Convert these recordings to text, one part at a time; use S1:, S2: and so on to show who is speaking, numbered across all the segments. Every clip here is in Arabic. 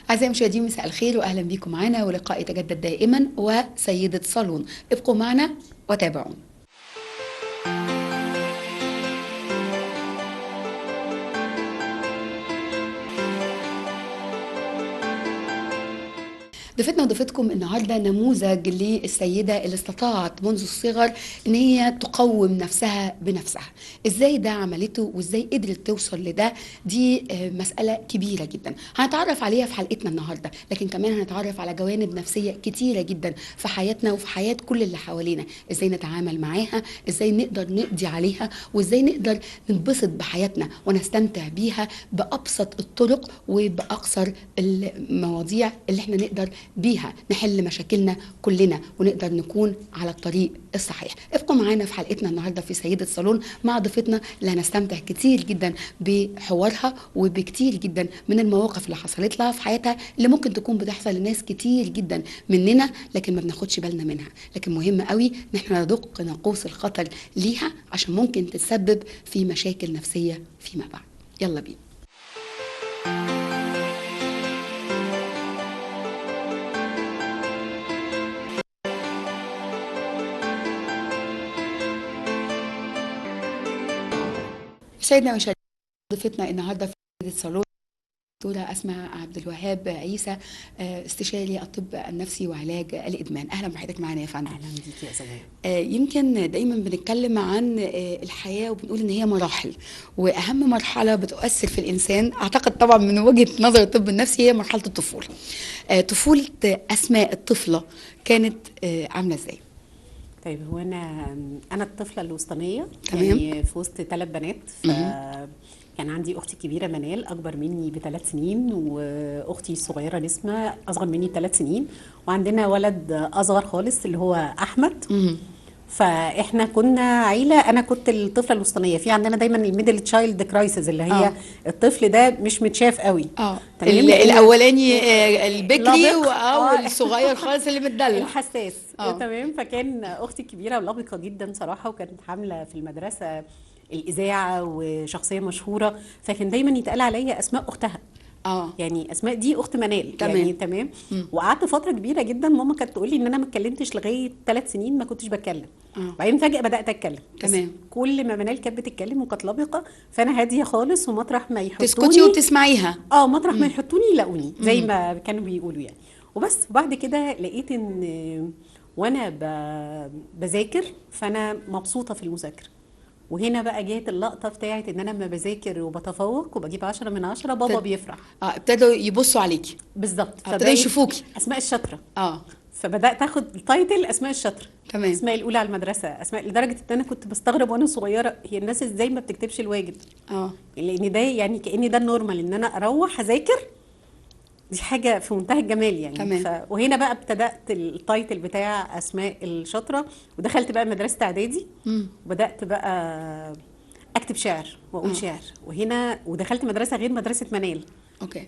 S1: أعزائي المشاهدين، مساء الخير وأهلا بكم معنا ولقاء يتجدد دائما وسيدة صالون. ابقوا معنا وتابعونا. ضيفتنا وضيفتكم النهارده نموذج للسيده اللي استطاعت منذ الصغر ان هي تقوم نفسها بنفسها. ازاي ده عملته وازاي قدرت توصل لده؟ دي مساله كبيره جدا هنتعرف عليها في حلقتنا النهارده، لكن كمان هنتعرف على جوانب نفسيه كتيره جدا في حياتنا وفي حياه كل اللي حوالينا. ازاي نتعامل معاها، ازاي نقدر نقضي عليها، وازاي نقدر ننبسط بحياتنا ونستمتع بيها بابسط الطرق وباقصر المواضيع اللي احنا نقدر بيها نحل مشاكلنا كلنا ونقدر نكون على الطريق الصحيح. ابقوا معانا في حلقتنا النهارده في سيدة صالون مع ضيفتنا اللي هنستمتع كتير جدا بحوارها وبكتير جدا من المواقف اللي حصلت لها في حياتها، اللي ممكن تكون بتحصل لناس كتير جدا مننا لكن ما بناخدش بالنا منها. لكن مهم قوي ان احنا ندق ناقوس الخطر ليها عشان ممكن تسبب في مشاكل نفسية فيما بعد. يلا بينا. سيدنا وشهد ضيفتنا النهارده في الصالون دكتورة أسماء عبد الوهاب عيسى، استشاري الطب النفسي وعلاج الإدمان. أهلا بحضرتك معانا يا فندم.
S2: أهلا بيك يا زميلة.
S1: يمكن دايما بنتكلم عن الحياة وبنقول إن هي مراحل، وأهم مرحلة بتؤثر في الإنسان أعتقد طبعا من وجهة نظر الطب النفسي هي مرحلة الطفولة. طفولة أسماء الطفلة كانت عاملة إزاي؟
S2: طيب، هو أنا الطفلة الوسطانية،
S1: تمام.
S2: يعني في وسط 3 بنات. كان عندي أختي الكبيرة منال أكبر مني ب3 سنين، وأختي الصغيرة نسمة أصغر مني ب3 سنين، وعندنا ولد أصغر خالص اللي هو أحمد. فاحنا كنا عيله، انا كنت الطفله الوسطانيه. في عندنا دايما الميدل تشايلد كرايسيس اللي هي الطفل ده مش متشاف قوي.
S1: تمام. الاولاني البكري
S2: لبق،
S1: والصغير خالص اللي متدلع
S2: الحساس. تمام. فكان اختي الكبيره لبقه جدا صراحه، وكانت حامله في المدرسه الاذاعه وشخصيه مشهوره، فكان دايما يتقال عليا اسماء اختها. يعني اسماء دي اخت منال.
S1: تمام.
S2: يعني تمام. وقعدت فتره كبيره جدا ماما كانت تقول لي ان انا ما اتكلمتش لغايه 3 سنين، ما كنتش بتكلم. وبعدين فجاه بدات اتكلم.
S1: تمام.
S2: كل ما منال كانت بتتكلم وكانت لبقه، فانا هاديه خالص، ومطرح ما يحطوني
S1: تسكتي وتسمعيها.
S2: مطرح ما يحطوني يلاقوني زي ما كانوا بيقولوا يعني. وبس. وبعد كده لقيت ان وانا بذاكر فانا مبسوطه في المذاكره. وهنا بقى جت اللقطه بتاعت ان انا لما بذاكر وبتفوق وبجيب 10 من 10 بابا بيفرح.
S1: ابتدوا يبصوا عليكي.
S2: بالظبط.
S1: ابتدوا يشوفوكي
S2: اسماء الشاطره.
S1: فبدات
S2: اخد التايتل اسماء الشاطره.
S1: تمام.
S2: اسماء الاولى على المدرسه، اسماء، لدرجه ان انا كنت بستغرب وانا صغيره هي الناس ازاي ما بتكتبش الواجب. لان ده يعني كأن ده النورمال ان انا اروح اذاكر، دي حاجه في منتهى الجمال يعني.
S1: تمام.
S2: وهنا بقى ابتدات التايتل بتاع اسماء الشاطره، ودخلت بقى مدرسه اعدادي. وبدات بقى اكتب شعر واقول شعر. وهنا ودخلت مدرسه غير مدرسه منال.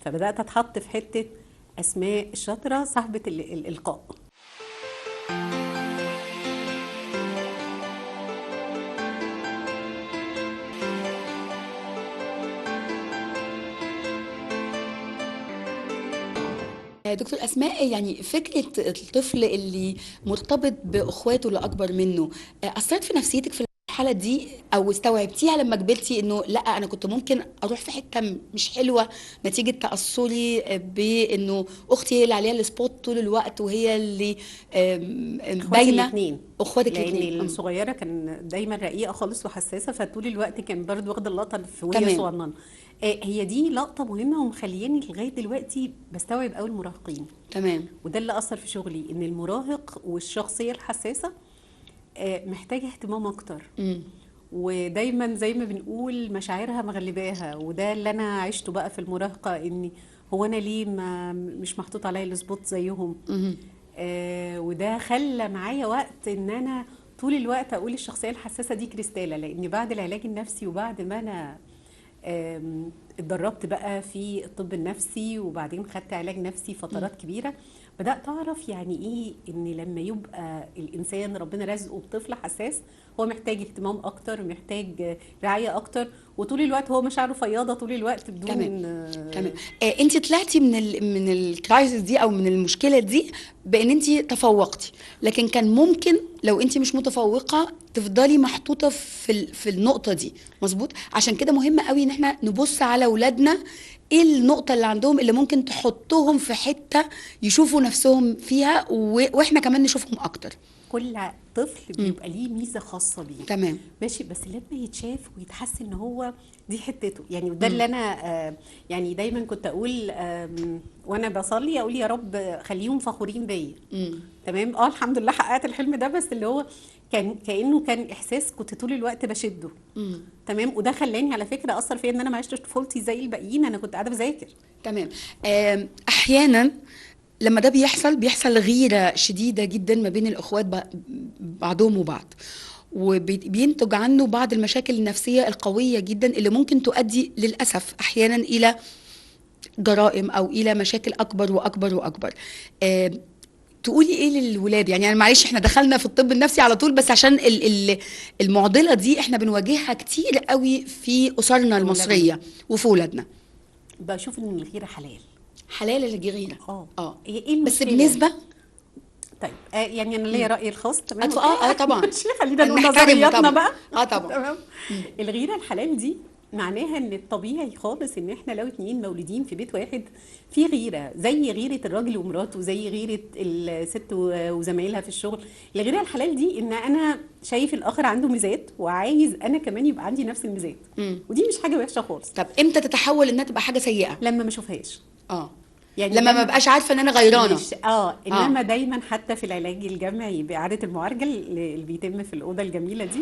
S2: فبدات اتحط في حته اسماء الشاطره صاحبه الالقاء.
S1: دكتور أسماء، يعني فكرة الطفل اللي مرتبط بأخواته اللي أكبر منه أثرت في نفسيتك في المرحلة دي، أو استوعبتيها لما كبرتي إنه لأ أنا كنت ممكن أروح في حتة مش حلوة نتيجة تأثري بإنه أختي هي اللي عليها السبوت طول الوقت وهي اللي باينة؟
S2: اخواتك الاثنين. لان الصغيره كان دايما رقيقه خالص وحساسه، فطول الوقت كان برضه واخده اللقطه في وهي صغننه. هي دي لقطه مهمه ومخلياني لغايه دلوقتي بستوعب قوي المراهقين.
S1: تمام.
S2: وده اللي اثر في شغلي، ان المراهق والشخصيه الحساسه محتاجه اهتمام اكتر. ودايما زي ما بنقول مشاعرها مغلباها. وده اللي انا عشته بقى في المراهقه، اني هو انا ليه مش محطوط عليا السبوت زيهم. وده خلى معايا وقت ان انا طول الوقت اقول الشخصيه الحساسه دي كريستاله. لان بعد العلاج النفسي وبعد ما انا اتدربت بقى في الطب النفسي وبعدين خدت علاج نفسي فترات كبيره، بدات اعرف يعني ايه ان لما يبقى الانسان ربنا رزقه بطفل حساس هو محتاج اهتمام اكتر، محتاج رعايه اكتر. وطول الوقت هو مشاعره فياضه طول الوقت بدون
S1: تمام. انت طلعتي من الكرايسيس دي او من المشكله دي بان انت تفوقتي، لكن كان ممكن لو انت مش متفوقه تفضلي محطوطه في النقطه دي، مظبوط؟ عشان كده مهم قوي ان احنا نبص على اولادنا، ايه النقطه اللي عندهم اللي ممكن تحطهم في حته يشوفوا نفسهم فيها واحنا كمان نشوفهم اكتر.
S2: كل طفل بيبقى ليه ميزه خاصه بيه.
S1: تمام.
S2: ماشي، بس لما يتشاف ويتحس ان هو دي حتته، يعني وده اللي انا يعني دايما كنت اقول وانا بصلي اقول يا رب خليهم فخورين بيا. تمام. الحمد لله حققت الحلم ده، بس اللي هو كانه كان احساس كنت طول الوقت بشده. تمام. وده خلاني على فكره اثر فيا ان انا ما عشتش طفولتي زي الباقيين، انا كنت قاعده بذاكر.
S1: تمام. احيانا لما ده بيحصل غيرة شديدة جدا ما بين الأخوات بعضهم وبعض، وبينتج عنه بعض المشاكل النفسية القوية جدا اللي ممكن تؤدي للأسف أحيانا إلى جرائم أو إلى مشاكل أكبر وأكبر وأكبر. تقولي إيه للولاد؟ يعني معلش إحنا دخلنا في الطب النفسي على طول، بس عشان المعضلة دي إحنا بنواجهها كتير قوي في أسرنا المصرية وفي ولادنا.
S2: بشوف إن الغيرة حلال
S1: الغيرة.
S2: ايه
S1: بس بنسبة.
S2: طيب يعني انا ليا رايي الخاص. تمام.
S1: طبعا.
S2: خلينا نقول نظرياتنا بقى.
S1: طبعا.
S2: تمام. الغيره الحلال دي معناها ان الطبيعي خالص ان احنا لو 2 مولودين في بيت واحد في غيره، زي غيره الراجل ومراته، زي غيره الست وزمايلها في الشغل. الغيره الحلال دي ان انا شايف الاخر عنده ميزات وعايز انا كمان يبقى عندي نفس الميزات. ودي مش حاجه وحشه خالص.
S1: طب امتى تتحول انها تبقى حاجه سيئه؟
S2: لما ما اشوفهاش.
S1: يعني لما ما بقاش عارفه ان انا غيرانه.
S2: انما دايما حتى في العلاج الجمعي باعاده المعالجه اللي بيتم في الاوضه الجميله دي،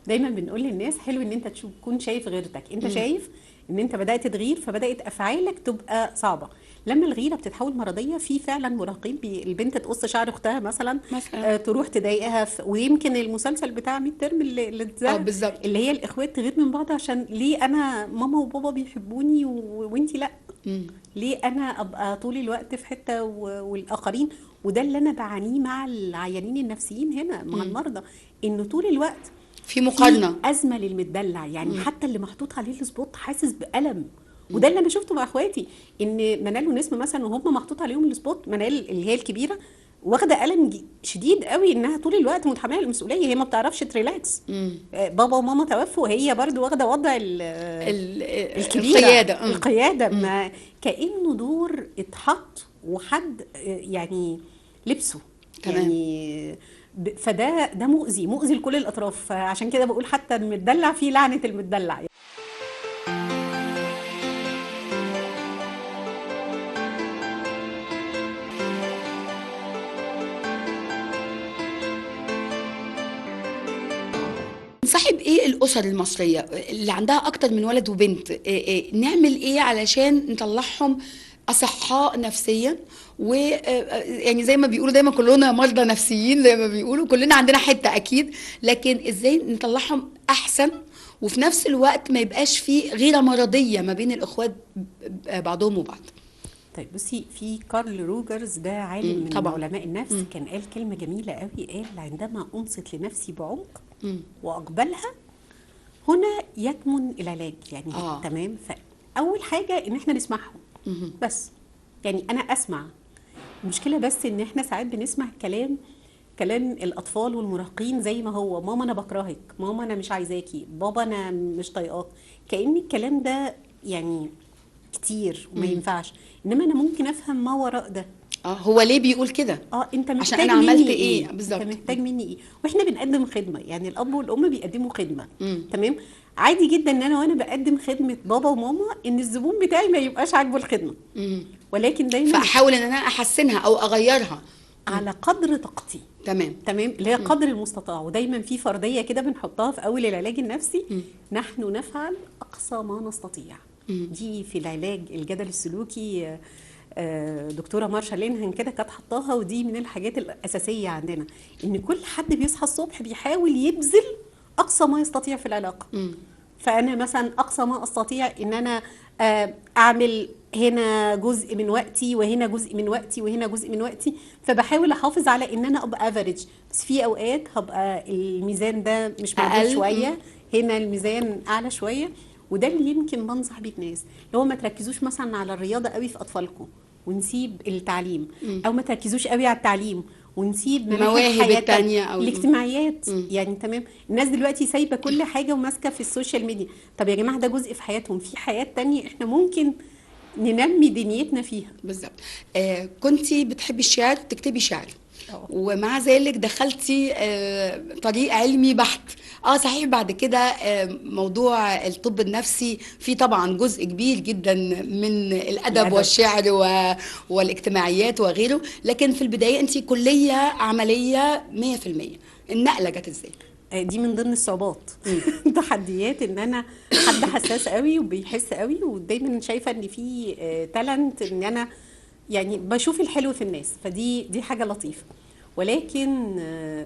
S2: دايما بنقول للناس حلو ان انت تكون شايف غيرتك. انت شايف ان انت بدات تغير، فبدات افعالك تبقى صعبه. لما الغيره بتتحول مرضيه، في فعلا مراهقين البنت تقص شعر اختها مثلا. تروح تضايقها ويمكن المسلسل بتاع 100 ترم اللي اتذاع اللي هي الاخوات تغير من بعض عشان ليه انا ماما وبابا بيحبوني وانتي لا. ليه انا ابقى طول الوقت في حته والاخرين. وده اللي انا بعانيه مع العيانين النفسيين هنا، مع المرضى، انه طول الوقت
S1: في مقارنه،
S2: في ازمه للمدلع. يعني حتى اللي محطوط عليه السبوت حاسس بالم. وده اللي انا شفته مع اخواتي، ان منال ونسمه مثلا وهم محطوط عليهم السبوت، منال اللي هي الكبيره واخده الم شديد قوي انها طول الوقت متحمله المسؤوليه، هي ما بتعرفش تريلاكس. بابا وماما توفوا، هي برضو واخده وضع الكبيره القياده. ما كانه دور اتحط وحد يعني لبسه. يعني فده مؤذي لكل الاطراف. عشان كده بقول حتى المدلع فيه لعنه المدلع.
S1: صاحب ايه الاسر المصريه اللي عندها اكتر من ولد وبنت؟ نعمل ايه علشان نطلعهم اصحاء نفسيا؟ ويعني زي ما بيقولوا دايما كلنا مرضى نفسيين، زي ما بيقولوا كلنا عندنا حته اكيد، لكن ازاي نطلعهم احسن وفي نفس الوقت ما يبقاش في غيره مرضيه ما بين الاخوات بعضهم وبعض؟
S2: طيب بصي، في كارل روجرز، ده عالم من علماء النفس، كان قال كلمه جميله قوي. قال عندما انصت لنفسي بعمق واقبلها هنا يكمن العلاج. يعني تمام. فاول حاجه ان احنا نسمعهم بس. يعني انا اسمع. المشكله بس ان احنا ساعات بنسمع كلام الاطفال والمراهقين زي ما هو: ماما انا بكرهك، ماما انا مش عايزاكي، بابا انا مش طايقاك. كأن الكلام ده يعني كتير وما ينفعش. انما انا ممكن افهم ما وراء ده.
S1: هو ليه بيقول كده؟
S2: انت محتاج
S1: عشان انا عملت ايه بالظبط.
S2: انت محتاج مني ايه؟ واحنا بنقدم خدمه. يعني الاب والام بيقدموا خدمه. تمام. عادي جدا ان انا وانا بقدم خدمه بابا وماما ان الزبون بتاعي ما يبقاش عاجبه الخدمه. ولكن دايما
S1: فاحاول ان انا احسنها او اغيرها
S2: على قدر طاقتي. تمام اللي هي قدر المستطاع. ودايما في فرضيه كده بنحطها في اول العلاج النفسي: نحن نفعل اقصى ما نستطيع. دي في العلاج الجدل السلوكي دكتوره مارشا لينهان كده كانت حطاها، ودي من الحاجات الاساسيه عندنا، ان كل حد بيصحى الصبح بيحاول يبذل اقصى ما يستطيع في العلاقه. فانا مثلا اقصى ما استطيع ان انا اعمل هنا جزء من وقتي وهنا جزء من وقتي وهنا جزء من وقتي. فبحاول احافظ على ان انا ابقى افريج. بس في اوقات هبقى الميزان ده مش موجود شويه، هنا الميزان اعلى شويه. وده اللي يمكن بنصح بيه الناس، اللي هو ما تركزوش مثلا على الرياضه قوي في اطفالكم ونسيب التعليم، او ما تركزوش قوي على التعليم ونسيب مناحي
S1: المواهب
S2: الحياه
S1: التانية او
S2: الاجتماعيات. يعني تمام، الناس دلوقتي سايبه كل حاجه وماسكه في السوشيال ميديا. طب يا جماعه ده جزء في حياتهم، في حياه تانية احنا ممكن ننمي دنيتنا فيها.
S1: بالظبط. كنتي بتحبي الشعر، تكتبي شعر،
S2: اه
S1: ومع ذلك دخلتي طريق علمي بحت. صحيح بعد كده موضوع الطب النفسي فيه طبعا جزء كبير جدا من الادب
S2: الادب
S1: والشعر والاجتماعيات وغيره، لكن في البدايه انت كليه عمليه 100%. النقله جت ازاي؟
S2: دي من ضمن الصعوبات تحديات ان انا حد حساس قوي وبيحس قوي، ودايما شايفه ان في تالنت ان انا يعني بشوف الحلو في الناس، فدي حاجه لطيفه. ولكن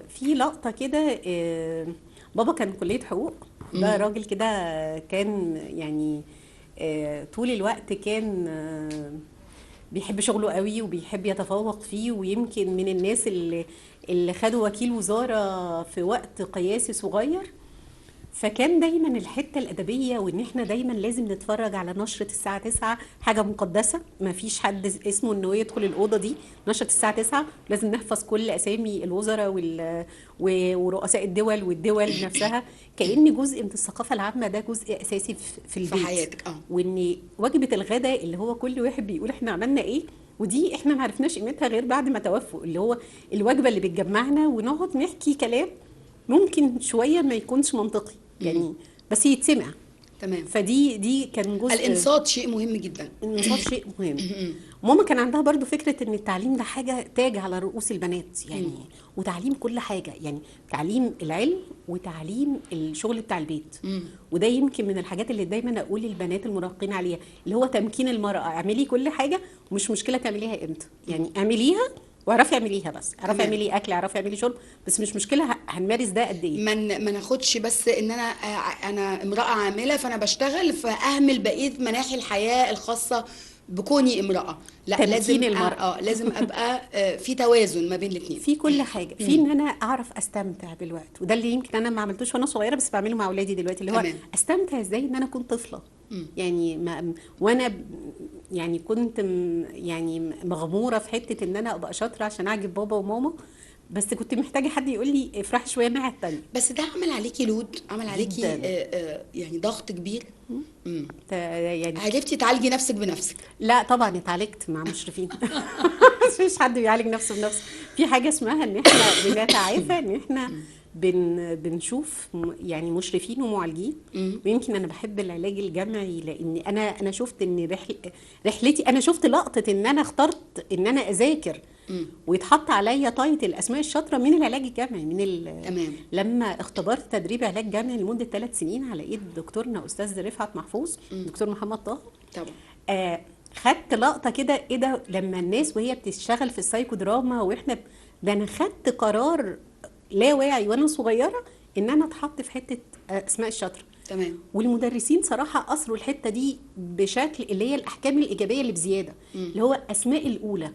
S2: في لقطه كده، بابا كان كليه حقوق، ده راجل كده كان يعني طول الوقت كان بيحب شغله قوي وبيحب يتفوق فيه، ويمكن من الناس اللي خدوا وكيل وزارة في وقت قياسي صغير. فكان دايما الحته الادبيه، وان احنا دايما لازم نتفرج على نشره الساعه 9، حاجه مقدسه، ما فيش حد اسمه انه يدخل الاوضه دي. نشره الساعه 9 لازم نحفظ كل اسامي الوزراء ورؤساء الدول والدول نفسها، كأن جزء من الثقافه العامه، ده جزء اساسي في البيت،
S1: في حياتك.
S2: وان وجبه الغداء اللي هو كل واحد بيقول احنا عملنا ايه، ودي احنا ما عرفناش قيمتها غير بعد ما توفوا، اللي هو الوجبه اللي بتجمعنا ونقعد نحكي كلام ممكن شويه ما يكونش منطقي يعني، بس يتسمع.
S1: تمام.
S2: فدي كان جزء.
S1: الانصات شيء مهم جدا.
S2: الانصات شيء مهم. ماما كان عندها برضو فكرة ان التعليم ده حاجة تاج على رؤوس البنات يعني، وتعليم كل حاجة يعني، تعليم العلم وتعليم الشغل بتاع البيت. وده يمكن من الحاجات اللي دايما اقول للبنات المراهقين عليها، اللي هو تمكين المرأة. اعملي كل حاجة ومش مشكلة تعمليها امتى، يعني اعمليها واعرفي اعمليها، بس اعرفي اعملي اكل، اعرفي اعملي شرب، بس مش مشكله هنمارس ده قد ايه.
S1: ما ناخدش بس ان انا امراه عامله فانا بشتغل فاهمل بقيه مناحي الحياه الخاصه بكوني امراه. لا،
S2: تمكين
S1: لازم
S2: المرأة.
S1: لازم ابقى في توازن ما بين الاثنين
S2: في كل حاجه، في ان انا اعرف استمتع بالوقت، وده اللي يمكن انا ما عملتوش وانا صغيره بس بعمله مع اولادي دلوقتي، اللي هو
S1: تمام.
S2: استمتع ازاي ان انا كنت طفله. يعني وانا يعني كنت يعني مغموره في حته ان انا ابقى شاطره عشان اعجب بابا وماما، بس كنت محتاجه حد يقول لي افرحي شويه الناحيه التانيه.
S1: بس ده عمل عليكي لود، عمل عليكي يعني ضغط كبير.
S2: يعني
S1: عرفتي تعالجي نفسك بنفسك؟
S2: لا طبعا اتعالجت مع مشرفين. مفيش حد بيعالج نفسه بنفسه. في حاجه اسمها ان احنا بنتعافى، ان احنا بنشوف يعني مشرفين ومعالجين. ويمكن انا بحب العلاج الجمعي، لان انا شفت ان رحلتي، انا شفت لقطه ان انا اخترت ان انا اذاكر ويتحط عليا تايتل اسماء الشاطره من العلاج الجمعي،
S1: تمام.
S2: لما اختبرت تدريب علاج جمعي لمده 3 سنين على ايد دكتورنا استاذ رفعت محفوظ، دكتور محمد طه
S1: طبعا.
S2: خدت لقطه كده، ايه ده لما الناس وهي بتشتغل في السايكو دراما، واحنا ده انا خدت قرار لا واعي وانا صغيره ان انا اتحط في حته اسماء الشاطره.
S1: تمام.
S2: والمدرسين صراحه اثروا الحته دي بشكل، اللي هي الاحكام الايجابيه اللي بزياده، اللي هو اسماء الاولى،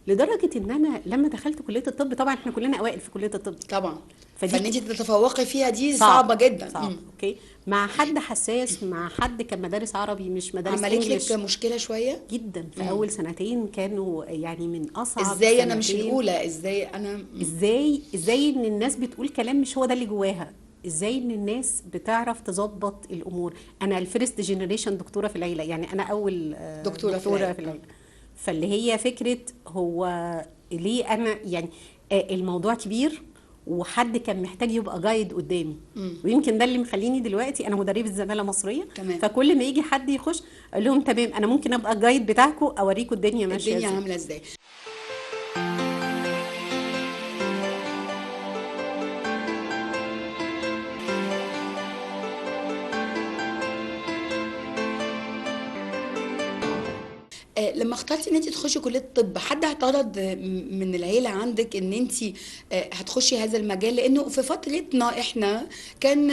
S2: لدرجه ان انا لما دخلت كليه الطب، طبعا احنا كلنا اوائل في كليه الطب
S1: طبعا، فان انت تتفوقي فيها دي
S2: صعبه
S1: جدا.
S2: صعب. اوكي، مع حد حساس، مع حد كان مدارس عربي مش مدارس
S1: عملت
S2: انجلش
S1: لك مشكله شويه
S2: جدا في اول سنتين، كانوا يعني من اصعب
S1: ازاي انا مش
S2: سنتين.
S1: الاولى، ازاي انا
S2: ازاي ان الناس بتقول كلام مش هو ده اللي جواها، ازاي ان الناس بتعرف تظبط الامور. انا الفيرست جينيريشن دكتوره في العيله، يعني انا اول
S1: دكتوره في العيله.
S2: فاللي هي فكره هو ليه انا يعني الموضوع كبير، وحد كان محتاج يبقى جايد قدامي. ويمكن ده اللي مخليني دلوقتي انا مدربه زماله مصريه.
S1: تمام.
S2: فكل ما يجي حد يخش اقول لهم تمام، انا ممكن ابقى الجايد بتاعكم، اوريكم الدنيا ماشيه
S1: الدنيا عامله ازاي. لما اخترتي ان انت تخشي كليه الطب، حد اعترض من العيله عندك ان انت هتخشي هذا المجال؟ لانه في فترتنا احنا كان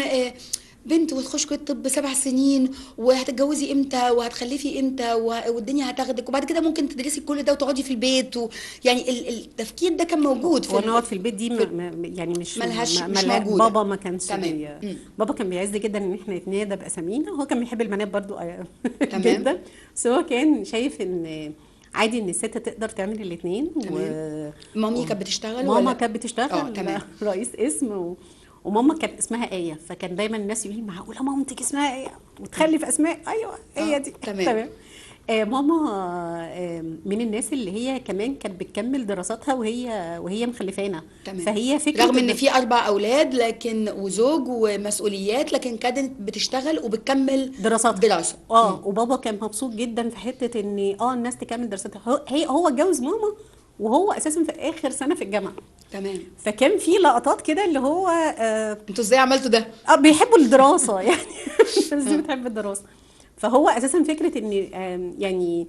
S1: بنت وتخش كليه الطب 7 سنين، وهتتجوزي امتى وهتخلفي امتى والدنيا هتاخدك، وبعد كده ممكن تدرسي كل ده وتقعدي في البيت يعني التفكير ده كان موجود في
S2: ونقعد في البيت دي
S1: في
S2: يعني مش
S1: مش موجوده.
S2: بابا ما كانش
S1: تمام.
S2: بابا كان بيعز جدا ان احنا نتنادى باسامينا، هو كان بيحب البنات برضو
S1: تمام.
S2: جدا، بس هو كان شايف ان عادي ان الست تقدر تعمل الاثنين.
S1: تمام. مامي كانت بتشتغل
S2: ماما
S1: ولا؟
S2: كانت بتشتغل
S1: تمام.
S2: رئيس قسم وماما كانت اسمها آية، فكان دايما الناس يقولوا لي معقولة مامتك اسمها آية وتخلف اسماء؟ ايوه هي دي.
S1: تمام.
S2: تمام. ماما من الناس اللي هي كمان كانت بتكمل دراساتها وهي مخلفانا.
S1: تمام.
S2: فهي فكرة
S1: رغم ان في 4 اولاد لكن وزوج ومسؤوليات، لكن كانت بتشتغل وبتكمل
S2: دراساتها.
S1: دراسه.
S2: وبابا كان مبسوط جدا في حتة ان الناس تكمل دراساتها. هو اتجوز ماما وهو اساسا في اخر سنة في الجامعة.
S1: تمام.
S2: فكان في لقطات كده اللي هو
S1: انتوا ازاي عملتوا ده؟
S2: بيحبوا الدراسة يعني الناس دي بتحب الدراسة. فهو اساسا فكرة ان يعني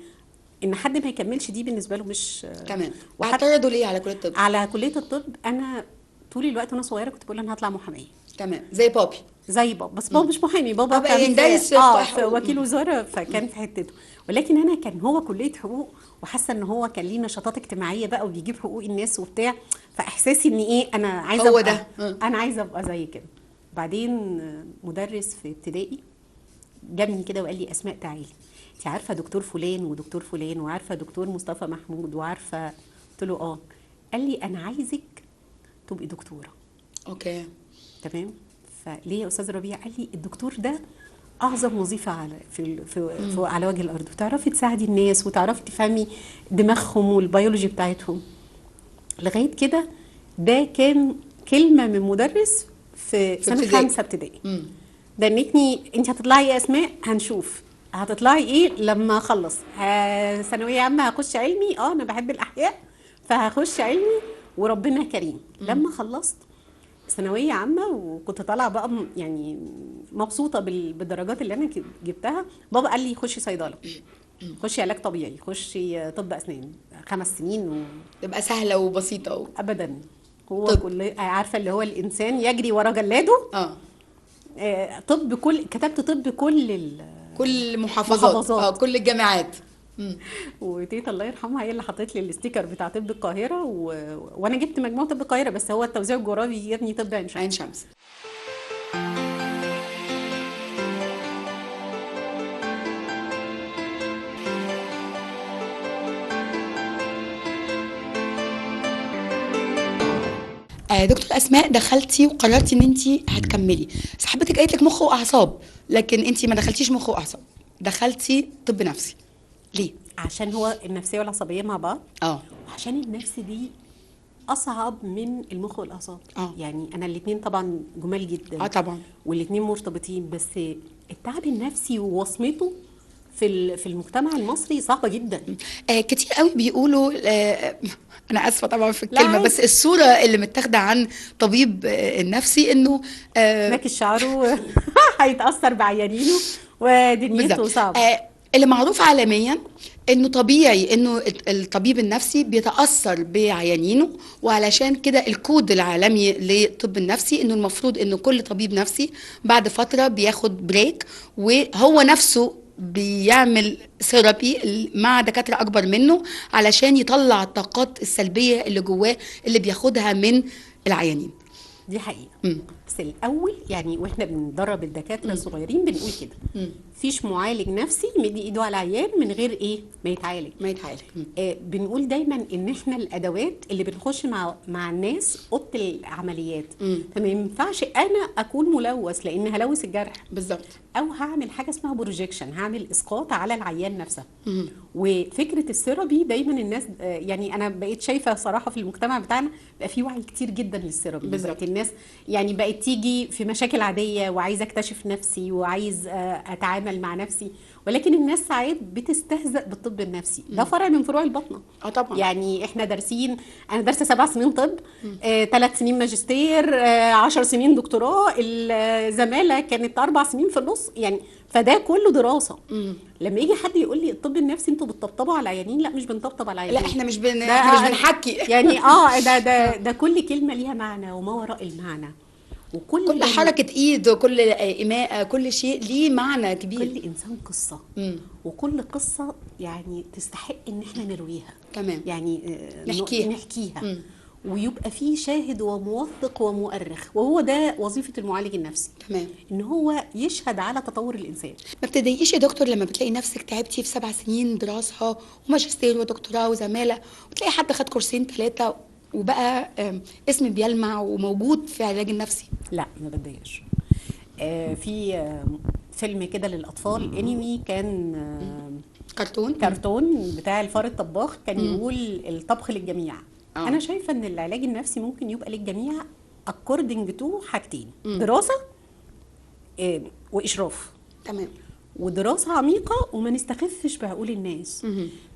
S2: ان حد ما يكملش دي بالنسبة له مش
S1: تمام. واعترضوا ليه على كليه الطب؟
S2: على كلية الطب. انا طول الوقت وانا صغيرة كنت بقول انا هطلع محامية
S1: تمام زي بابي.
S2: زي بابا، بس بابا مش محامي، بابا
S1: بابا
S2: كان
S1: دايس
S2: في وكيل وزارة، فكان في حتته. ولكن انا كان هو كلية حقوق، وحاسه ان هو كان ليه نشاطات اجتماعيه بقى وبيجيب حقوق الناس وبتاع، فاحساسي ان انا عايزه
S1: هو
S2: ابقى
S1: ده.
S2: انا عايزه ابقى زي كده. بعدين مدرس في ابتدائي جابني كده وقال لي اسماء تعالي، انت عارفه دكتور فلان ودكتور فلان وعارفه دكتور مصطفى محمود وعارفه؟ قلت له قال لي انا عايزك تبقي دكتوره.
S1: اوكي.
S2: تمام. فليه يا استاذ ربيع؟ قال لي الدكتور ده اعظم وظيفه على وجه الارض، وتعرفي تساعدي الناس وتعرفي تفهمي دماغهم والبيولوجي بتاعتهم. لغايه كده ده كان كلمه من مدرس في سنه 5 ابتدائي. دنتني انت هتطلعي يا اسماء، هنشوف هتطلعي ايه لما اخلص ثانويه عامه. هخش علمي، انا بحب الاحياء فهخش علمي وربنا كريم. لما خلصت ثانويه عامه وكنت طالعه بقى يعني مبسوطه بالدرجات اللي انا جبتها، بابا قال لي خشي صيدله، خشي علاج طبيعي، خشي طب اسنان 5 سنين
S1: تبقى سهله وبسيطه
S2: ابدا. هو كل عارفه اللي هو الانسان يجري ورا جلاده. طب كتبت طب
S1: كل محافظات كل الجامعات.
S2: وتيتا الله يرحمها هي اللي حطت لي الاستيكر بتاع طب القاهره وانا جبت مجموع طب القاهره، بس هو التوزيع الجغرافي جابني طب عين شمس.
S1: دكتور اسماء، دخلتي وقررتي ان انت هتكملي، صاحبتك قالت لك مخ واعصاب، لكن انت ما دخلتيش مخ واعصاب، دخلتي طب نفسي. ليه؟
S2: عشان هو النفسيه والعصبيه مع بعض. وعشان النفس دي اصعب من المخ والاعصاب. يعني انا الاثنين طبعا جمال جدا.
S1: طبعا.
S2: والاثنين مرتبطين، بس التعب النفسي ووصمته في المجتمع المصري صعبه جدا.
S1: كتير قوي بيقولوا انا اسفه طبعا في الكلمه، بس الصوره اللي متاخده عن طبيب النفسي انه
S2: ماكي شعره هيتاثر بعيانينه ودنيته صعبه.
S1: اللي معروف عالميا انه طبيعي انه الطبيب النفسي بيتاثر بعيانينه، وعلشان كده الكود العالمي للطب النفسي انه المفروض انه كل طبيب نفسي بعد فتره بياخد بريك، وهو نفسه بيعمل ثيرابي مع دكاتره اكبر منه علشان يطلع الطاقات السلبيه اللي جواه اللي بياخدها من العيانين.
S2: دي حقيقه. بس الاول يعني واحنا بندرب الدكاتره الصغيرين بنقول كده، مفيش معالج نفسي يمد ايده على العيان من غير ما يتعالج. بنقول دايما ان احنا الادوات اللي بنخش مع الناس اوضه العمليات، فما ينفعش انا اكون ملوث لان هلوث الجرح
S1: بالظبط،
S2: او هعمل حاجه اسمها بروجيكشن، هعمل اسقاط على العيان نفسها. وفكره الثيرابي دايما الناس يعني انا بقيت شايفه صراحه في المجتمع بتاعنا بقى في وعي كتير جدا للثيرابي. بالظبط. الناس يعني بقت تيجي في مشاكل عاديه وعايزه اكتشف نفسي وعايز اتعامل مع نفسي، ولكن الناس ساعات بتستهزأ بالطب النفسي. ده فرع من فروع الباطنه.
S1: طبعا.
S2: يعني احنا دارسين، انا دارسه 7 سنين طب، 3 سنين ماجستير، 10 سنين دكتوراه، الزماله كانت 4 سنين في النص يعني، فده كله دراسه. لما يجي حد يقول لي الطب النفسي انتوا بتطبطبوا على العيانين، لا مش بنطبطب على العيانين،
S1: لا احنا مش بنحكي
S2: يعني ده كل كلمه ليها معنى وما وراء المعنى.
S1: كل حركة ايد وكل ايماء، كل شيء ليه معنى كبير.
S2: كل انسان قصه، وكل قصه يعني تستحق ان احنا نرويها،
S1: تمام،
S2: يعني نحكيها.
S1: مم.
S2: ويبقى فيه شاهد وموثق ومؤرخ، وهو ده وظيفه المعالج النفسي،
S1: تمام،
S2: ان هو يشهد على تطور الانسان.
S1: ما بتضايقيش يا دكتور لما بتلاقي نفسك تعبتي في 7 سنين دراسة وماجستير ودكتوراه وزمالة، وتلاقي حد خد كورسين 3 وبقى اسم بيلمع وموجود في العلاج النفسي؟
S2: لا ما بتضايقش. في فيلم كده للاطفال انمي، كان كرتون بتاع الفار الطباخ، كان يقول الطبخ للجميع. انا شايفه ان العلاج النفسي ممكن يبقى للجميع according to حاجتين: دراسه واشراف.
S1: تمام،
S2: ودراسه عميقه، وما نستخفش بعقول الناس.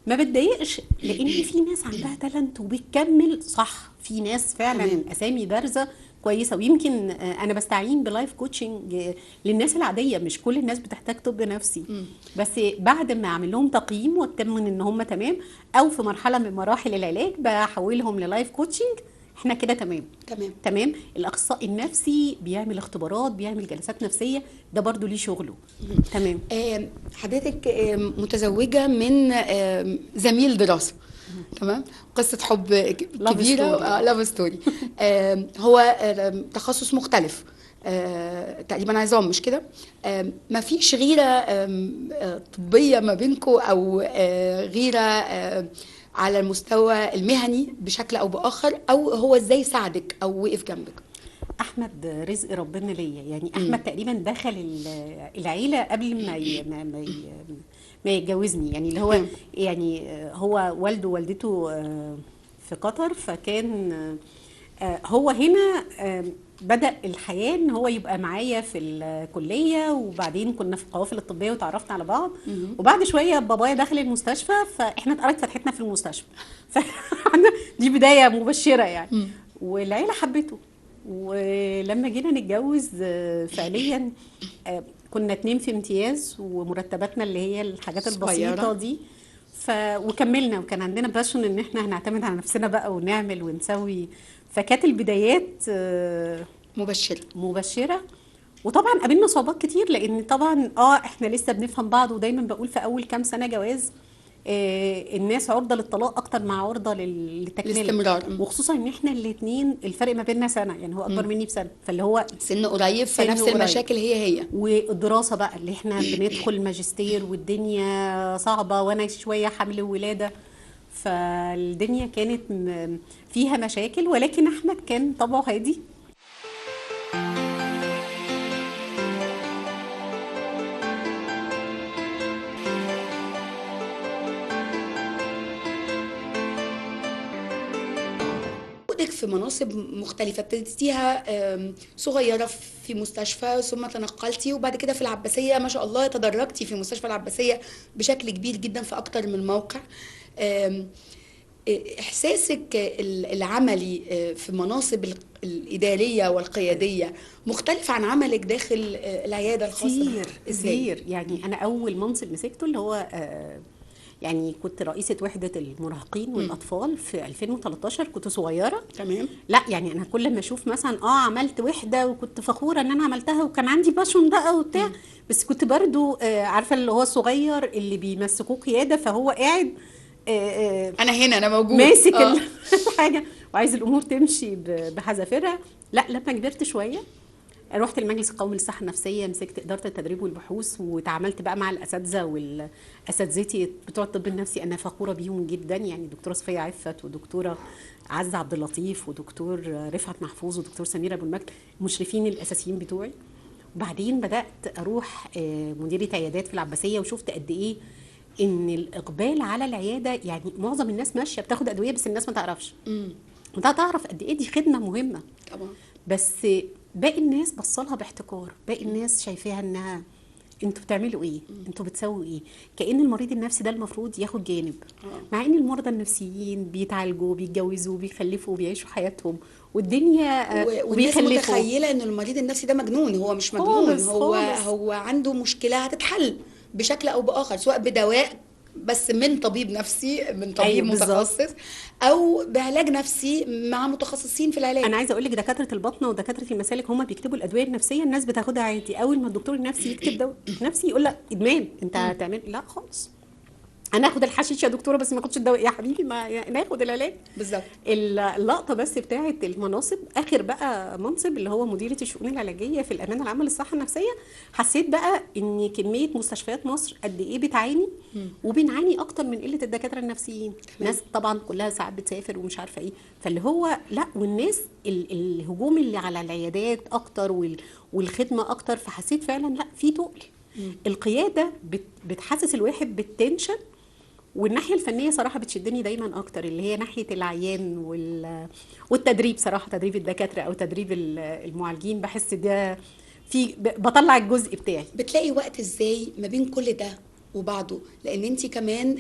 S2: ما بتضايقش لان في ناس عندها تالنت وبتكمل صح، في ناس فعلا
S1: تمام.
S2: اسامي بارزه كويسه. ويمكن انا بستعين بلايف كوتشنج للناس العاديه، مش كل الناس بتحتاج طب نفسي. بس بعد ما اعمل لهم تقييم واطمن ان هم تمام، او في مرحله من مراحل العلاج بحولهم للايف كوتشنج، احنا كده تمام. تمام. الاخصائي النفسي بيعمل اختبارات، بيعمل جلسات نفسيه، ده برضو ليه شغله. تمام.
S1: حضرتك متزوجه من زميل دراسه، تمام، قصه حب كبيره، لاف ستوري. هو تخصص مختلف تقريبا، عظام مش كده؟ ما فيش غيره طبيه ما بينكم، او غيره على المستوى المهني بشكل او باخر، او هو ازاي ساعدك او وقف جنبك؟
S2: احمد رزق ربنا ليا، يعني احمد تقريبا دخل العيله قبل ما يتجوزني، يعني اللي هو يعني هو والده ووالدته في قطر، فكان هو هنا بدأ الحياة ان هو يبقى معايا في الكلية، وبعدين كنا في القوافل الطبية وتعرفنا على بعض. وبعد شوية بابايا دخل المستشفى، فاحنا اتقرت فتحتنا في المستشفى. دي بداية مبشرة يعني. والعيلة حبته، ولما جينا نتجوز فعليا كنا 2 في امتياز، ومرتباتنا اللي هي الحاجات البسيطة دي. وكملنا، وكان عندنا باشن ان احنا هنعتمد على نفسنا بقى ونعمل ونسوي. فكانت البدايات مبشرة. وطبعا قابلنا صعوبات كتير، لان طبعا احنا لسه بنفهم بعض. ودايما بقول في اول كام سنة جواز الناس عرضة للطلاق اكتر ما عرضة للتكملة،
S1: الاستمرار.
S2: وخصوصا ان احنا الاثنين الفرق ما بيننا سنة، يعني هو اكبر مني بسنة، فاللي هو
S1: سن قريب، فنفس المشاكل هي.
S2: والدراسة بقى اللي احنا بندخل ماجستير، والدنيا صعبة، وانا شوية حمل وولادة، فالدنيا كانت فيها مشاكل. ولكن احمد كان طبعه هادي.
S1: في مناصب مختلفة، ابتديتيها صغيرة في مستشفى، ثم تنقلتي، وبعد كده في العباسية ما شاء الله تدرجتي في مستشفى العباسية بشكل كبير جدا في أكتر من موقع. إحساسك العملي في المناصب الإدارية والقيادية مختلف عن عملك داخل العيادة الخاصة؟
S2: كتير. يعني أنا أول منصب مسكته اللي هو يعني كنت رئيسة وحدة المراهقين والأطفال في 2013. كنت صغيرة.
S1: تمام.
S2: لا يعني أنا كل ما أشوف مثلا عملت وحدة وكنت فخورة إن أنا عملتها، وكان عندي باشون بقى وبتاع، بس كنت برضو عارفة اللي هو الصغير اللي بيمسكوه قيادة، فهو قاعد
S1: أنا هنا، أنا موجود،
S2: ماسك الحاجة وعايز الأمور تمشي بحذافيرها. لا لما كبرت شوية رحت المجلس القومي للصحة النفسية، مسكت إدارة التدريب والبحوث، وتعاملت بقى مع الأساتذة والأساتذتي بتوع الطب النفسي. أنا فخورة بيهم جدا، يعني دكتورة صفية عفت، ودكتورة عزة عبد اللطيف، ودكتور رفعت محفوظ، ودكتور سميرة أبو المجد، المشرفين الأساسيين بتوعي. وبعدين بدأت أروح مديرة عيادات في العباسية، وشفت قد إيه إن الإقبال على العيادة، يعني معظم الناس ماشية بتاخد أدوية بس الناس ما تعرفش. وده تعرف قد إيه دي خدمة مهمة
S1: طبعا،
S2: بس باقي الناس بصلها باحتكار. باقي الناس شايفاها انها انتوا بتعملوا ايه، انتوا بتسووا ايه، كأن المريض النفسي ده المفروض ياخد جانب. مع ان المرضى النفسيين بيتعالجوا، بيتجوزوا، بيخلفوا، وبيعيشوا حياتهم، والدنيا
S1: والناس متخيله ان المريض النفسي ده مجنون. هو مش مجنون، هو عنده مشكله هتتحل بشكل او باخر، سواء بدواء بس من طبيب نفسي، من طبيب
S2: ايوه بالظبط.
S1: متخصص، او بعلاج نفسي مع متخصصين في العلاج.
S2: انا عايزه اقول لك دكاتره البطنه ودكاتره المسالك هم بيكتبوا الادويه النفسيه الناس بتاخدها عادي. اول ما الدكتور النفسي يكتب دواء نفسي يقول لك ادمان، انت هتعمل لا خالص. انا اخد الحشيش يا دكتوره بس ما اخدش الدواء يا حبيبي، ما يعني ناخد العلاج.
S1: بالظبط.
S2: اللقطه بس بتاعه المناصب، اخر بقى منصب اللي هو مديره الشؤون العلاجيه في الامانه العامه للصحه النفسيه، حسيت بقى ان كميه مستشفيات مصر قد ايه بتعاني، وبنعاني اكتر من قله الدكاتره النفسيين. ناس طبعا كلها ساعات بتسافر ومش عارفه ايه، فاللي هو لا، والناس الهجوم اللي على العيادات اكتر والخدمه اكتر، فحسيت فعلا لا في تقل. القياده بتحسس الواحد بالتنشن، والناحيه الفنيه صراحه بتشدني دايما اكتر، اللي هي ناحيه العيان والتدريب صراحه، تدريب الدكاتره او تدريب المعالجين، بحس ده في بطلع الجزء بتاعي.
S1: بتلاقي وقت ازاي ما بين كل ده وبعضه؟ لان انت كمان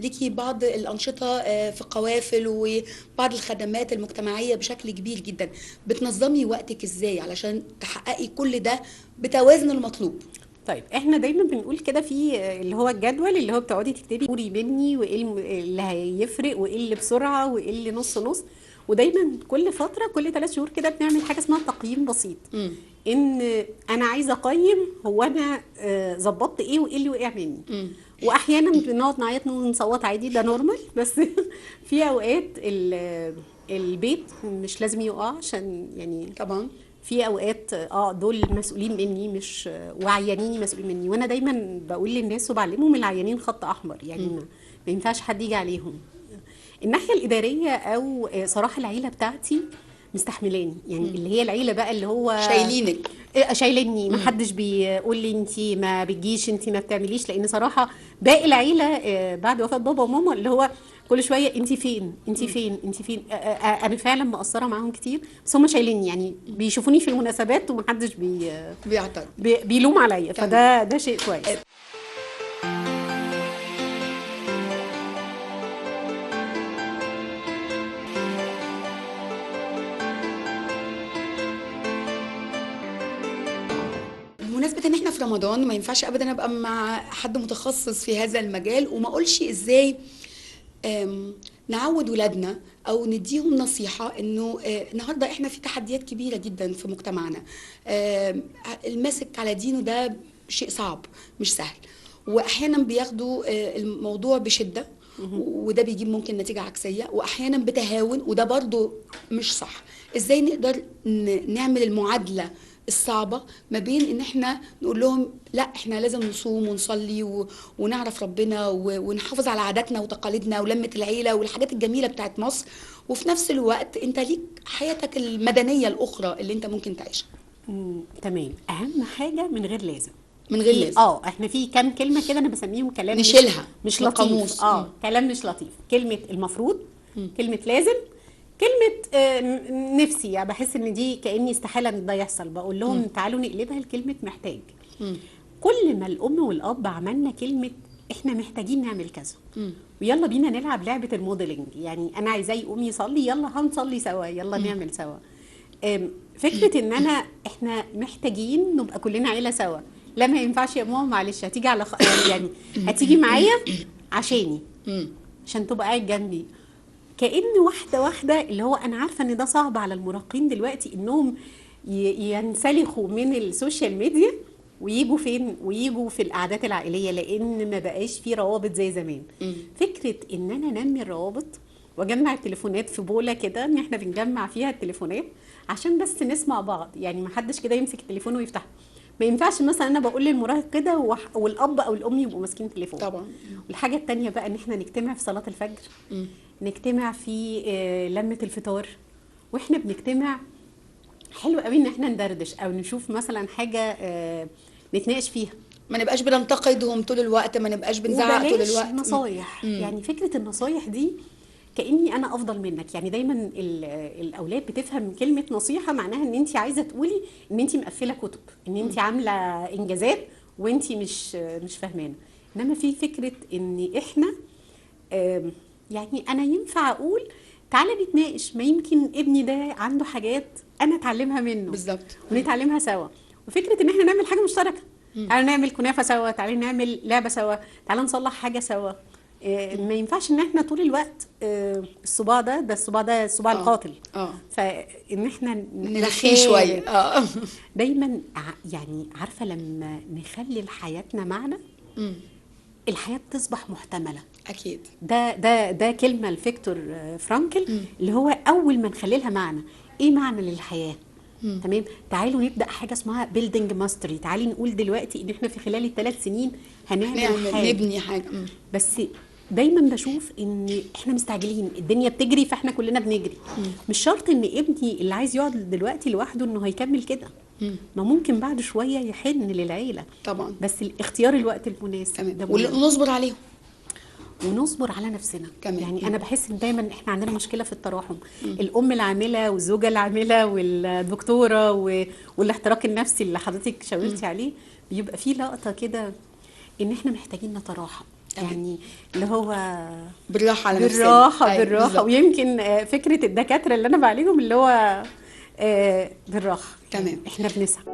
S1: ليكي بعض الانشطه في قوافل وبعض الخدمات المجتمعيه بشكل كبير جدا. بتنظمي وقتك ازاي علشان تحققي كل ده بتوازن المطلوب؟
S2: طيب احنا دايما بنقول كده في اللي هو الجدول اللي هو بتقعدي تكتبي قولي مني وايه اللي هيفرق وايه اللي بسرعه وايه اللي نص نص. ودايما كل فتره كل 3 شهور كده بنعمل حاجه اسمها تقييم بسيط، ان انا عايزه اقيم هو انا ظبطت ايه وايه اللي وقع مني. واحيانا بنقعد نعيط ونصوت عادي، ده نورمال. بس في اوقات البيت مش لازم يقع، عشان يعني
S1: طبعا
S2: في اوقات دول مسؤولين مني، مش وعيانيني مسؤولين مني. وانا دايما بقول للناس وبعلمهم العيانين خط احمر، يعني ما ينفعش حد يجي عليهم. الناحيه الاداريه او صراحه العيله بتاعتي مستحملاني، يعني اللي هي العيله بقى اللي هو
S1: شايلينك،
S2: شايلني، ما حدش بيقول لي انت ما بتجيش، انت ما بتعمليش. لان صراحه باقي العيله بعد وفاه بابا وماما اللي هو كل شويه انت فين انت فين انت فين. انا فعلا مقصره معاهم كتير، بس هم شايليني، يعني بيشوفوني في المناسبات ومحدش
S1: بيعترض
S2: بيلوم عليا، فده شيء كويس.
S1: بمناسبة ان احنا في رمضان ما ينفعش ابدا ابقى مع حد متخصص في هذا المجال وما اقولش ازاي نعود ولادنا او نديهم نصيحة انه النهاردة احنا في تحديات كبيرة جدا في مجتمعنا. الماسك على دينه ده شيء صعب مش سهل، واحيانا بياخدوا الموضوع بشدة وده بيجيب ممكن نتيجة عكسية، واحيانا بتهاون وده برضو مش صح. ازاي نقدر نعمل المعادلة الصعبة ما بين ان احنا نقول لهم لا احنا لازم نصوم ونصلي ونعرف ربنا ونحافظ على عاداتنا وتقاليدنا ولمة العيلة والحاجات الجميلة بتاعت مصر، وفي نفس الوقت انت ليك حياتك المدنية الاخرى اللي انت ممكن تعيشها.
S2: تمام. اهم حاجة من غير لازم.
S1: من غير لازم.
S2: احنا في كام كلمة كده انا بسميهم كلام
S1: نشيلها
S2: مش لطيف. كلام مش لطيف. كلمة المفروض، كلمة لازم، كلمة نفسي. يعني بحس ان دي كأني استحالة ان ده يحصل. بقول لهم تعالوا نقلبها لكلمة محتاج. كل ما الام والاب عملنا كلمة احنا محتاجين نعمل كذا، ويلا بينا نلعب لعبة الموديلنج، يعني انا عايزاه يقوم يصلي، يلا هنصلي سوا، يلا نعمل سوا. فكرة ان احنا محتاجين نبقى كلنا عيلة سوا. لا ما ينفعش يا ماما معلش هتيجي على يعني هتيجي معايا عشاني، عشان تبقى قاعد جنبي. كأن واحدة اللي هو انا عارفة ان ده صعب على المراهقين دلوقتي انهم ينسلخوا من السوشيال ميديا ويجوا فين، ويجوا في القعدات العائلية، لان ما بقاش في روابط زي زمان. فكرة ان انا انمي الروابط واجمع التليفونات في بولة كده، ان احنا بنجمع فيها التليفونات عشان بس نسمع بعض، يعني ما حدش كده يمسك التليفون ويفتحه. ما ينفعش مثلا انا بقول للمراهق كده والاب او الام يبقوا ماسكين تليفون
S1: طبعا.
S2: والحاجه الثانيه بقى ان احنا نجتمع في صلاه الفجر، نجتمع في لمه الفطار، واحنا بنجتمع حلو قوي ان احنا ندردش او نشوف مثلا حاجه نتناقش فيها،
S1: ما نبقاش بننتقدهم طول الوقت، ما نبقاش بنزعق طول الوقت.
S2: نصايح. يعني فكره النصايح دي كأني أنا أفضل منك. يعني دايما الأولاد بتفهم كلمة نصيحة معناها إن أنت عايزة تقولي إن أنت مقفلة كتب، إن أنت عاملة إنجازات وأنت مش فاهمانة. إنما في فكرة إن إحنا يعني أنا ينفع أقول تعالى نتناقش، ما يمكن ابني ده عنده حاجات أنا أتعلمها منه
S1: بالظبط،
S2: ونتعلمها سوا. وفكرة إن إحنا نعمل حاجة مشتركة، تعالوا نعمل كنافه سوا، تعالوا نعمل لعبه سوا، تعالوا نصلح حاجه سوا. ما ينفعش ان احنا طول الوقت الصباع ده الصباع القاتل. فان احنا
S1: نرخيه شويه.
S2: دايما يعني عارفه لما نخلي لحياتنا معنى الحياه تصبح محتمله.
S1: اكيد.
S2: ده كلمه لفيكتور فرانكل، اللي هو اول ما نخلي لها معنى. ايه معنى للحياه؟ تمام. تعالوا نبدا حاجه اسمها بيلدينج ماستري. تعالي نقول دلوقتي ان احنا في خلال ال3 سنين هنعمل حاجه،
S1: نبني حاجه.
S2: بس دايما بشوف ان احنا مستعجلين، الدنيا بتجري فاحنا كلنا بنجري. مش شرط ان ابني اللي عايز يقعد دلوقتي لوحده انه هيكمل كده، ما ممكن بعد شويه يحن للعيله
S1: طبعا،
S2: بس اختيار الوقت المناسب
S1: ونصبر عليهم
S2: ونصبر على نفسنا
S1: كمان.
S2: يعني انا بحس ان دايما احنا عندنا مشكله في التراحم. الام العامله والزوجه العامله والدكتوره والاحتراق النفسي اللي حضرتك شاورتي عليه، بيبقى فيه لقطه كده ان احنا محتاجين نتراحم. يعني اللي هو
S1: بالراحه على نفسنا.
S2: بالراحه. ويمكن فكره الدكاتره اللي انا بعالجهم اللي هو بالراحه.
S1: تمام.
S2: احنا بنسعى.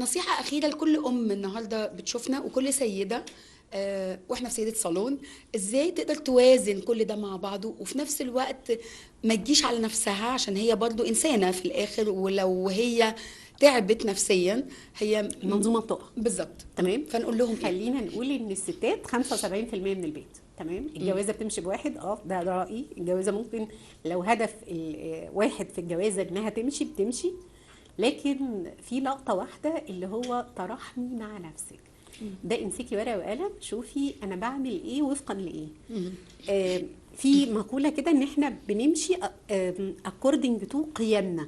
S1: نصيحة أخيرة لكل أم النهاردة بتشوفنا وكل سيدة واحنا في سيدة صالون، ازاي تقدر توازن كل ده مع بعضه وفي نفس الوقت ما تجيش على نفسها، عشان هي برضو إنسانة في الآخر، ولو هي تعبت نفسيا هي
S2: المنظومه بتقع.
S1: بالظبط.
S2: تمام.
S1: فنقول لهم
S2: خلينا نقول ان الستات 75% من البيت. تمام. الجوازه بتمشي بواحد، ده رايي. الجوازه ممكن لو هدف واحد في الجوازه انها بتمشي، لكن في لقطه واحده اللي هو ترحمي مع نفسك. ده امسكي ورقه وقلم، شوفي انا بعمل ايه وفقا لايه. في مقوله كده ان احنا بنمشي according to قيمنا.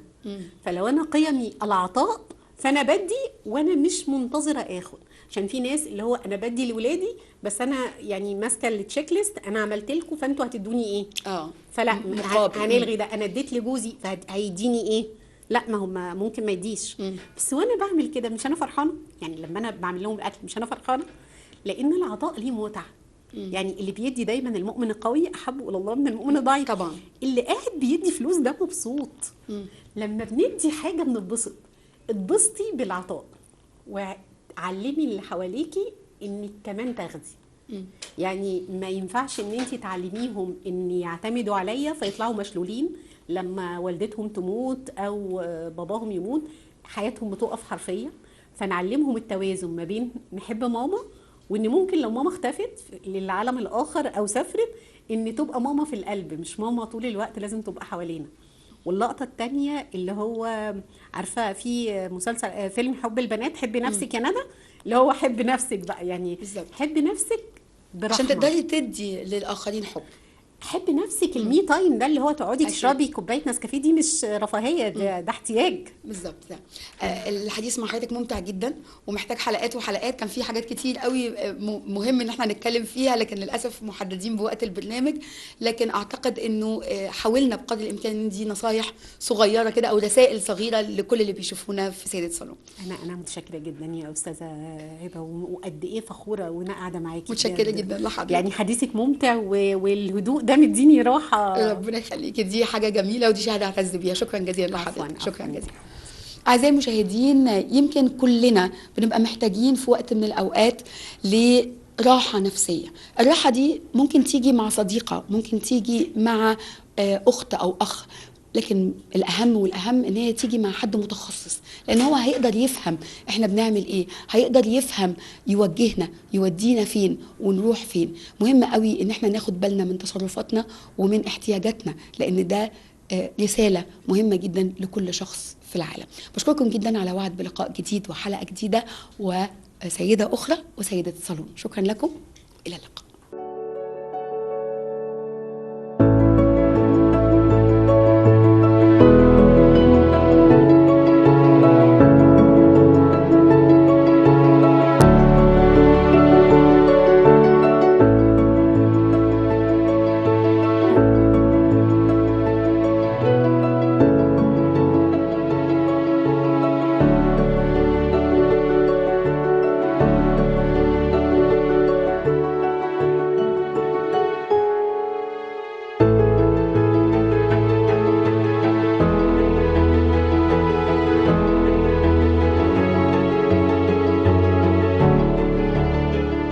S2: فلو انا قيمي العطاء فانا بدي وانا مش منتظره اخد. عشان في ناس اللي هو انا بدي لاولادي بس انا يعني ماسكه التشيك ليست، انا عملت لكم فانتوا هتدوني ايه؟ فلا هنلغي ده. انا اديت لجوزي فهيديني ايه؟ لا، ما هم ممكن ما يديش. بس وانا بعمل كده مش انا فرحانه؟ يعني لما انا بعمل لهم الاكل مش انا فرحانه؟ لان العطاء ليه متعه. يعني اللي بيدي دايما المؤمن القوي احب الى الله من المؤمن الضعيف.
S1: طبعا.
S2: اللي قاعد بيدي فلوس ده مبسوط. لما بندي حاجه بنتبسط. اتبسطي بالعطاء وعلمي اللي حواليكي انك كمان تاخدي. يعني ما ينفعش ان انت تعلميهم ان يعتمدوا عليا فيطلعوا مشلولين لما والدتهم تموت او باباهم يموت، حياتهم بتقف حرفيا. فنعلمهم التوازن ما بين نحب ماما، وان ممكن لو ماما اختفت للعالم الاخر او سافرت ان تبقى ماما في القلب، مش ماما طول الوقت لازم تبقى حوالينا. واللقطه الثانيه اللي هو عارفه في مسلسل فيلم حب البنات، حبي نفسك يا ندى، اللي هو حب نفسك بقى. يعني حبي نفسك برحمه
S1: عشان تقدري تدي للاخرين حب.
S2: حبي نفسك. المي تايم ده اللي هو تقعدي تشربي كوبايه نسكافيه، دي مش رفاهيه، ده احتياج.
S1: بالظبط. ده الحديث مع حضرتك ممتع جدا ومحتاج حلقات وحلقات. كان في حاجات كتير قوي مهم ان احنا نتكلم فيها، لكن للاسف محددين بوقت البرنامج. لكن اعتقد انه حاولنا بقدر الامكان ندي نصايح صغيره كده او رسائل صغيره لكل اللي بيشوفونا في سيدة صالون.
S2: انا متشكره جدا يا استاذه هبه، وقد ايه فخوره وانا قاعده معاكي.
S1: متشكره جدا لحضرتك.
S2: يعني حديثك ممتع والهدوء ده مديني راحه.
S1: ربنا يخليكي، دي حاجه جميله ودي شهاده اعتز بيها. شكرا جزيلا لحضرتك. شكرا جزيلا. اعزائي المشاهدين، يمكن كلنا بنبقى محتاجين في وقت من الاوقات لراحه نفسيه. الراحه دي ممكن تيجي مع صديقه، ممكن تيجي مع اخت او اخ، لكن الاهم والاهم ان هي تيجي مع حد متخصص، لان هو هيقدر يفهم احنا بنعمل ايه، هيقدر يفهم يوجهنا يودينا فين ونروح فين. مهم قوي ان احنا ناخد بالنا من تصرفاتنا ومن احتياجاتنا، لان ده رسالة مهمة جدا لكل شخص في العالم. بشكركم جدا على وعد بلقاء جديد وحلقة جديدة وسيدة أخرى وسيدة الصالون. شكرا لكم، إلى اللقاء.